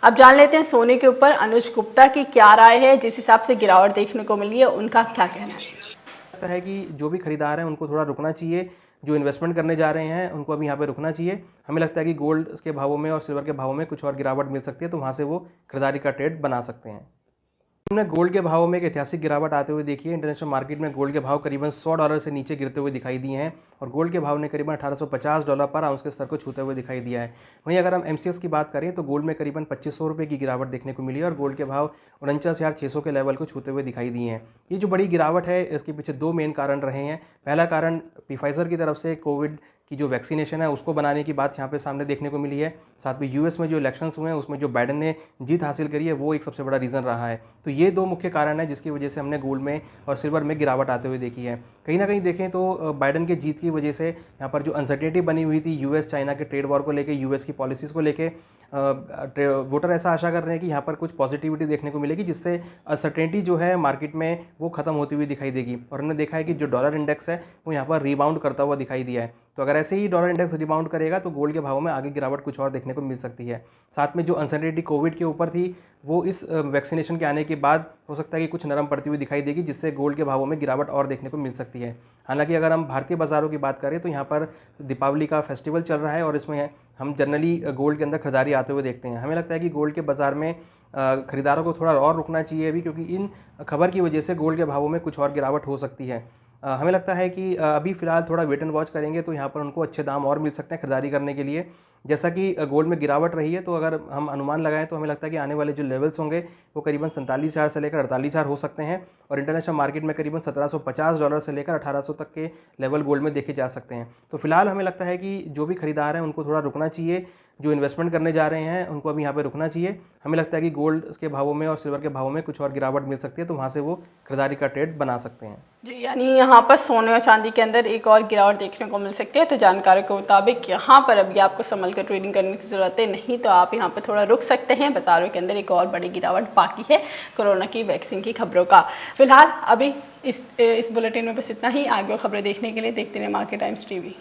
अब जान लेते हैं सोने के ऊपर अनुज गुप्ता की क्या राय है, जिस हिसाब से गिरावट देखने को मिली है उनका क्या कहना है। लगता है कि जो भी खरीदार हैं उनको थोड़ा रुकना चाहिए, जो इन्वेस्टमेंट करने जा रहे हैं उनको अभी यहाँ पे रुकना चाहिए। हमें लगता है कि गोल्ड के भावों में और सिल्वर के भावों में कुछ और गिरावट मिल सकती है, तो वहाँ से वो खरीदारी का ट्रेड बना सकते हैं। हमने गोल्ड के भावों में एक ऐतिहासिक गिरावट आते हुए देखी है। इंटरनेशनल मार्केट में गोल्ड के भाव करीबन $100 से नीचे गिरते हुए दिखाई दिए हैं और गोल्ड के भाव ने करीबन $1850 पर आउंस के स्तर को छूते हुए दिखाई दिया है। वहीं अगर हम एमसीएक्स की बात करें तो गोल्ड में करीबन 2500 रुपये की गिरावट देखने को मिली है और गोल्ड के भाव 49,600 के लेवल को छूते हुए दिखाई दिए हैं। ये जो बड़ी गिरावट है इसके पीछे दो मेन कारण रहे हैं। पहला कारण फाइजर की तरफ से कोविड की जो वैक्सीनेशन है उसको बनाने की बात यहाँ पे सामने देखने को मिली है। साथ में यूएस में जो इलेक्शंस हुए हैं उसमें जो बाइडेन ने जीत हासिल करी है वो एक सबसे बड़ा रीज़न रहा है। तो ये दो मुख्य कारण है जिसकी वजह से हमने गोल्ड में और सिल्वर में गिरावट आते हुए देखी है। कहीं ना कहीं देखें तो बाइडेन के जीत की वजह से यहाँ पर जो अनसर्टेनिटी बनी हुई थी यूएस चाइना के ट्रेड वॉर को लेकर, यूएस की पॉलिसीज़ को लेकर, वोटर ऐसा आशा कर रहे हैं कि यहाँ पर कुछ पॉजिटिविटी देखने को मिलेगी जिससे अनसर्टेनिटी जो है मार्केट में वो खत्म होती हुई दिखाई देगी। और हमने देखा है कि जो डॉलर इंडेक्स है वो यहाँ पर रिबाउंड करता हुआ दिखाई दिया है। तो अगर ऐसे ही डॉलर इंडेक्स रिबाउंड करेगा तो गोल्ड के भावों में आगे गिरावट कुछ और देखने को मिल सकती है। साथ में जो अनसर्टेनिटी कोविड के ऊपर थी वो इस वैक्सीनेशन के आने के बाद हो सकता है कि कुछ नरम पड़ती हुई दिखाई देगी जिससे गोल्ड के भावों में गिरावट और देखने को मिल सकती है। हालांकि अगर हम भारतीय बाज़ारों की बात करें तो यहाँ पर दीपावली का फेस्टिवल चल रहा है और इसमें हम जनरली गोल्ड के अंदर खरीदारी आते हुए देखते हैं। हमें लगता है कि गोल्ड के बाज़ार में खरीदारों को थोड़ा और रुकना चाहिए अभी, क्योंकि इन खबर की वजह से गोल्ड के भावों में कुछ और गिरावट हो सकती है। हमें लगता है कि अभी फ़िलहाल थोड़ा वेट एंड वॉच करेंगे तो यहाँ पर उनको अच्छे दाम और मिल सकते हैं खरीदारी करने के लिए। जैसा कि गोल्ड में गिरावट रही है तो अगर हम अनुमान लगाएं तो हमें लगता है कि आने वाले जो लेवल्स होंगे वो करीबन 47,000 से लेकर 48,000 हो सकते हैं और इंटरनेशनल मार्केट में करीबन $1750 से लेकर 1800 तक के लेवल गोल्ड में देखे जा सकते हैं। तो फिलहाल हमें लगता है कि जो भी खरीदार हैं उनको थोड़ा रुकना चाहिए, जो इन्वेस्टमेंट करने जा रहे हैं उनको अभी यहाँ पे रुकना चाहिए। हमें लगता है कि गोल्ड के भावों में और सिल्वर के भावों में कुछ और गिरावट मिल सकती है, तो वहाँ से वो खरीदारी का ट्रेड बना सकते हैं। जी, यानी यहाँ पर सोने और चांदी के अंदर एक और गिरावट देखने को मिल सकती है। तो जानकारी के मुताबिक यहाँ पर अभी आपको संभल कर ट्रेडिंग करने की ज़रूरत है, नहीं तो आप यहाँ पर थोड़ा रुक सकते हैं। बाजारों के अंदर एक और बड़ी गिरावट बाकी है कोरोना की वैक्सीन की खबरों का। फिलहाल अभी इस बुलेटिन में बस इतना ही। आगे खबरें देखने के लिए देखते रहिए मार्केट टाइम्स टीवी।